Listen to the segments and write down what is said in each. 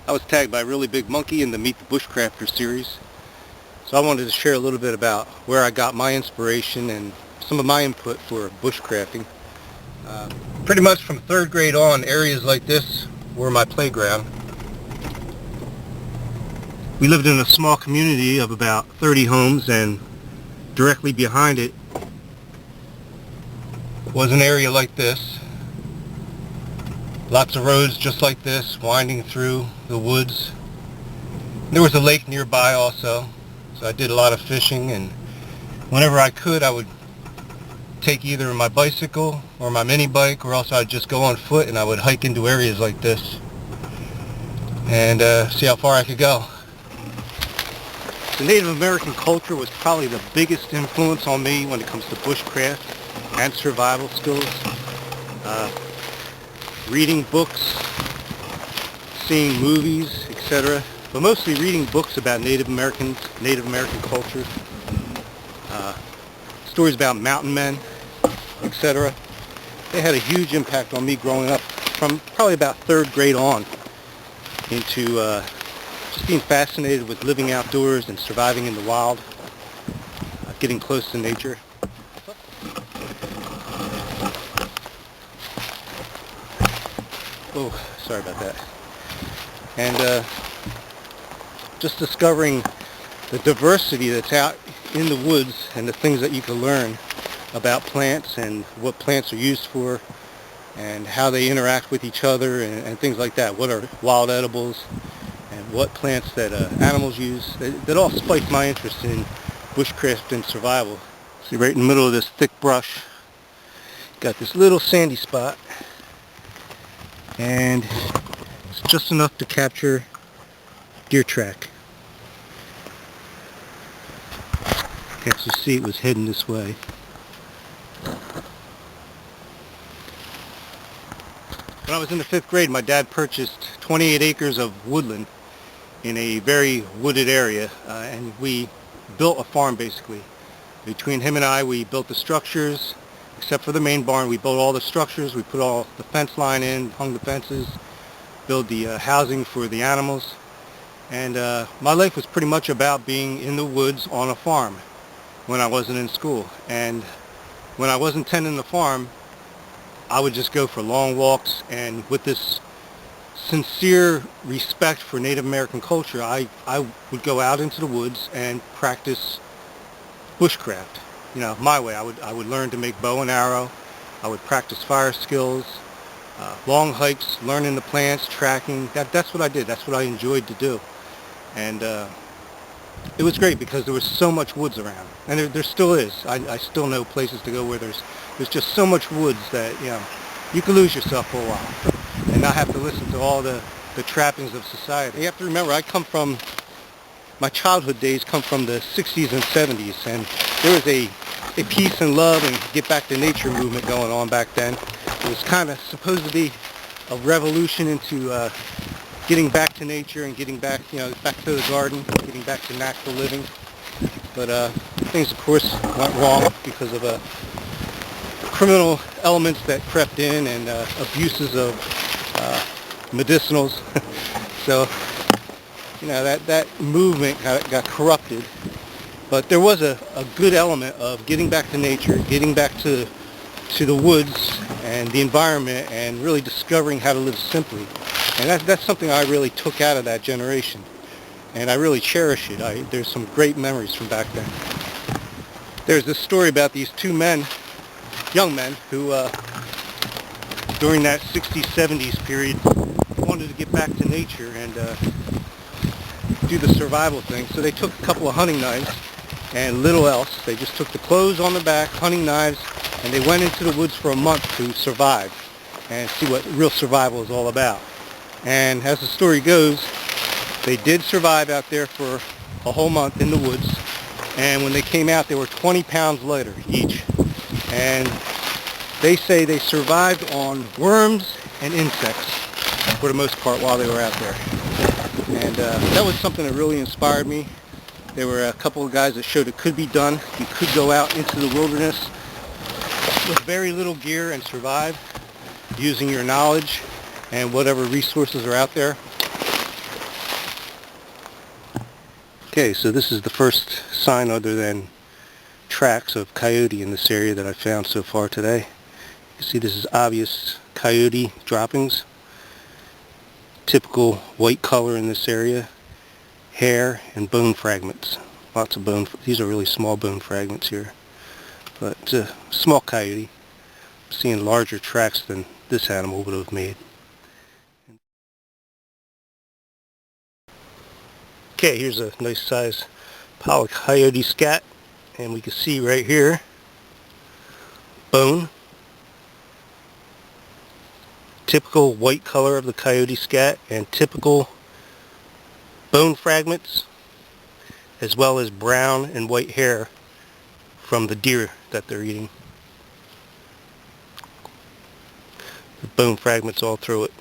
I was tagged by Really Big Monkey in the Meet the Bushcrafter series, so I wanted to share a little bit about where I got my inspiration and some of my input for bushcrafting. Pretty much from 3rd grade on, areas like this were my playground. We lived in a small community of about 30 homes, and directly behind it was an area like this. Lots of roads just like this, winding through the woods. There was a lake nearby also, so I did a lot of fishing, and whenever I could I would take either my bicycle or my mini bike, or else I'd just go on foot and I would hike into areas like this and see how far I could go. The Native American culture was probably the biggest influence on me when it comes to bushcraft and survival skills. Reading books, seeing movies, etc. But mostly reading books about Native American culture. Stories about mountain men, etc. They had a huge impact on me growing up from probably about 3rd grade on into just being fascinated with living outdoors and surviving in the wild, getting close to nature. Oh, sorry about that. And just discovering the diversity that's out in the woods and the things that you can learn about plants and what plants are used for and how they interact with each other and things like that. What are wild edibles and what plants that animals use. That all spiked my interest in bushcraft and survival. See, right in the middle of this thick brush, got this little sandy spot, and it's just enough to capture deer track. You can actually see it was heading this way. When I was in the 5th grade, my dad purchased 28 acres of woodland in a very wooded area, and we built a farm basically. Between him and I, we built the structures. Except for the main barn, we built all the structures. We put all the fence line in, hung the fences, built the housing for the animals. And my life was pretty much about being in the woods on a farm when I wasn't in school. And when I wasn't tending the farm, I would just go for long walks, and with this sincere respect for Native American culture, I would go out into the woods and practice bushcraft. You know, my way. I would learn to make bow and arrow. I would practice fire skills, long hikes, learning the plants, tracking. That's what I did. That's what I enjoyed to do. And it was great because there was so much woods around, and there still is. I still know places to go where there's just so much woods that, you know, you can lose yourself for a while and not have to listen to all the trappings of society. You have to remember, my childhood days come from the 60s and 70s, and there was a peace and love and get back to nature movement going on back then. It was kind of supposed to be a revolution into getting back to nature and getting back, you know, back to the garden, getting back to natural living. But things, of course, went wrong because of criminal elements that crept in and abuses of medicinals. So, you know, that movement got corrupted. But there was a good element of getting back to nature, getting back to the woods and the environment, and really discovering how to live simply. And that's something I really took out of that generation, and I really cherish it. There's some great memories from back then. There's this story about these 2 men, young men, who during that 60s, 70s period wanted to get back to nature and do the survival thing. So they took a couple of hunting knives and little else. They just took the clothes on the back, hunting knives, and they went into the woods for a month to survive and see what real survival is all about. And as the story goes, they did survive out there for a whole month in the woods, and when they came out, they were 20 pounds lighter each. And they say they survived on worms and insects for the most part while they were out there. And that was something that really inspired me. There were a couple of guys that showed it could be done. You could go out into the wilderness with very little gear and survive using your knowledge and whatever resources are out there. Okay, so this is the first sign other than tracks of coyote in this area that I found so far today. You can see this is obvious coyote droppings. Typical white color in this area. Hair and bone fragments. Lots of bone. These are really small bone fragments here. But small coyote. I'm seeing larger tracks than this animal would have made. Okay, here's a nice size pile of coyote scat, and we can see right here bone, typical white color of the coyote scat, and typical bone fragments, as well as brown and white hair from the deer that they're eating. The bone fragments all through it.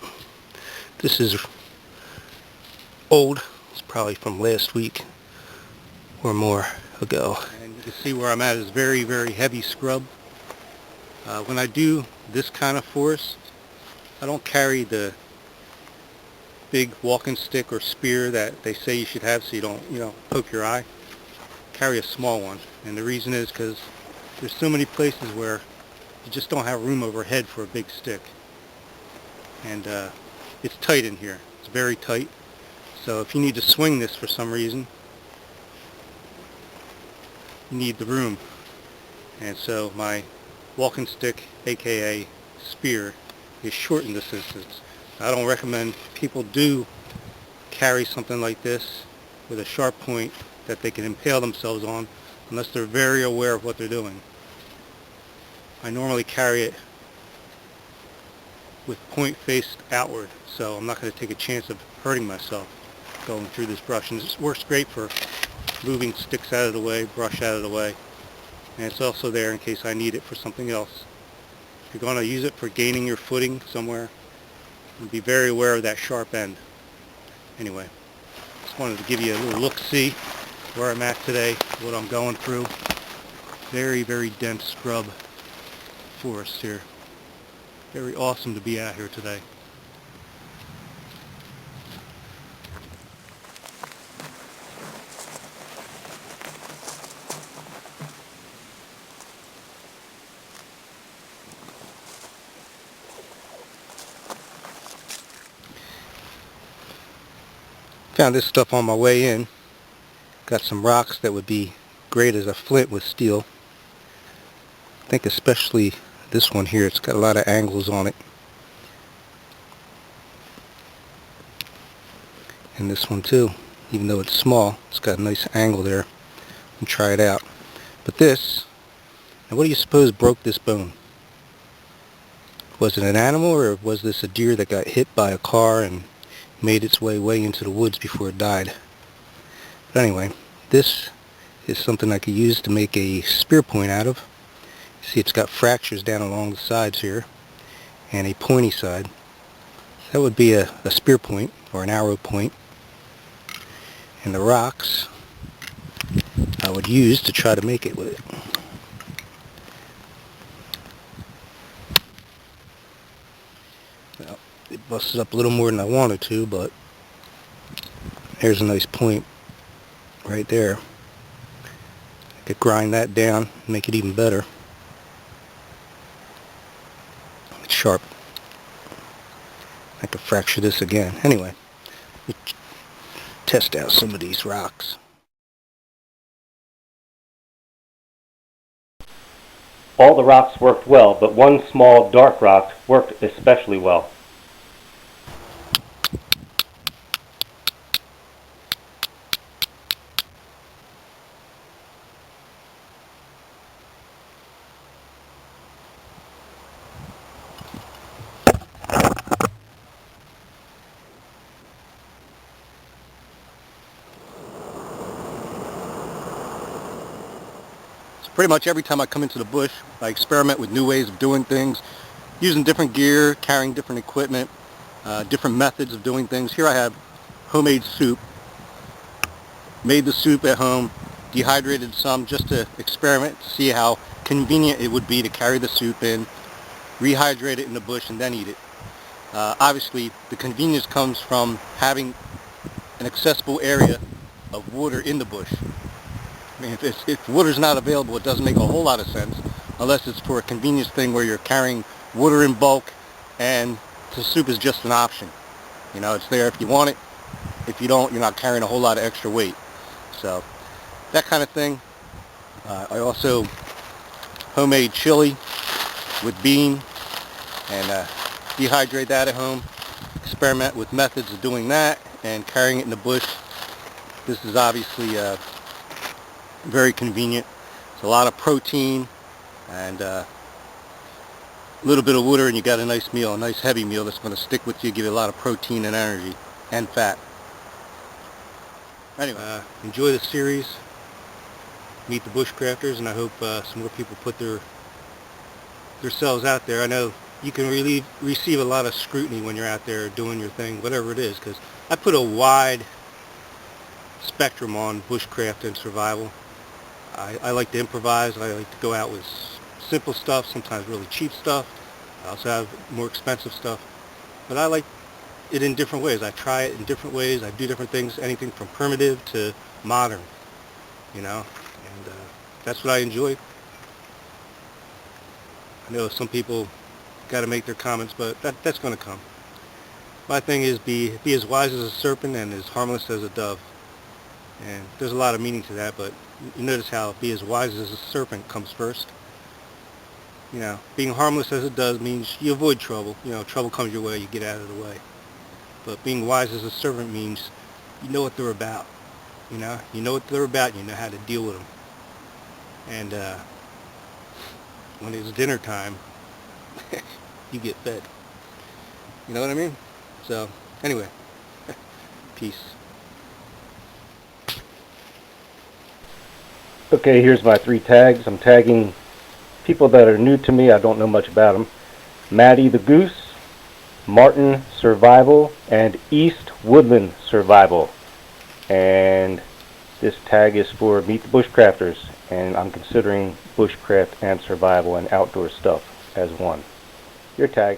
This is old. It's probably from last week or more ago. And you can see where I'm at is very, very heavy scrub. When I do this kind of forest, I don't carry the big walking stick or spear that they say you should have so you don't, poke your eye. Carry a small one. And the reason is because there's so many places where you just don't have room overhead for a big stick. And it's tight in here. It's very tight. So if you need to swing this for some reason, you need the room. And so my walking stick, aka spear, is short in this instance. I don't recommend people do carry something like this with a sharp point that they can impale themselves on unless they're very aware of what they're doing. I normally carry it with point faced outward, so I'm not going to take a chance of hurting myself going through this brush. And this works great for moving sticks out of the way, brush out of the way, and it's also there in case I need it for something else. If you're going to use it for gaining your footing somewhere, be very aware of that sharp end. Anyway, just wanted to give you a little look-see where I'm at today, what I'm going through. Very, very dense scrub forest here. Very awesome to be out here today. Found this stuff on my way in. Got some rocks that would be great as a flint with steel. I think especially this one here, it's got a lot of angles on it. And this one too, even though it's small, it's got a nice angle there. And try it out. But this, now what do you suppose broke this bone? Was it an animal, or was this a deer that got hit by a car and made its way into the woods before it died? But anyway, this is something I could use to make a spear point out of. See, it's got fractures down along the sides here and a pointy side. That would be a spear point or an arrow point. And the rocks I would use to try to make it with it. Well, it busted up a little more than I wanted to, but there's a nice point right there. I could grind that down and make it even better. It's sharp. I could fracture this again. Anyway, let's test out some of these rocks. All the rocks worked well, but one small dark rock worked especially well. Pretty much every time I come into the bush, I experiment with new ways of doing things, using different gear, carrying different equipment, different methods of doing things. Here I have homemade soup. Made the soup at home, dehydrated some just to experiment to see how convenient it would be to carry the soup in, rehydrate it in the bush, and then eat it. Obviously, the convenience comes from having an accessible area of water in the bush. I mean, if water's not available, it doesn't make a whole lot of sense, unless it's for a convenience thing where you're carrying water in bulk and the soup is just an option. You know, it's there if you want it. If you don't, you're not carrying a whole lot of extra weight. So, that kind of thing. I also homemade chili with bean and dehydrate that at home. Experiment with methods of doing that and carrying it in the bush. This is obviously very convenient. It's a lot of protein and a little bit of water, and you got a nice meal, a nice heavy meal that's going to stick with you, give you a lot of protein and energy and fat. Anyway, enjoy the series, meet the bushcrafters, and I hope some more people put themselves out there. I know you can really receive a lot of scrutiny when you're out there doing your thing, whatever it is, because I put a wide spectrum on bushcraft and survival. I like to improvise. I like to go out with simple stuff, sometimes really cheap stuff. I also have more expensive stuff. But I like it in different ways. I try it in different ways. I do different things, anything from primitive to modern, you know, and that's what I enjoy. I know some people got to make their comments, but that's going to come. My thing is be as wise as a serpent and as harmless as a dove. And there's a lot of meaning to that, but you notice how be as wise as a serpent comes first. You know, being harmless as it does means you avoid trouble. You know, trouble comes your way, you get out of the way. But being wise as a serpent means you know what they're about. You know what they're about, you know how to deal with them. And when it's dinner time, you get fed. You know what I mean? So, anyway, peace. Okay, here's my 3 tags. I'm tagging people that are new to me. I don't know much about them. Maddie the Goose, Martin Survival, and East Woodland Survival. And this tag is for Meet the Bushcrafters, and I'm considering bushcraft and survival and outdoor stuff as one. Your tag.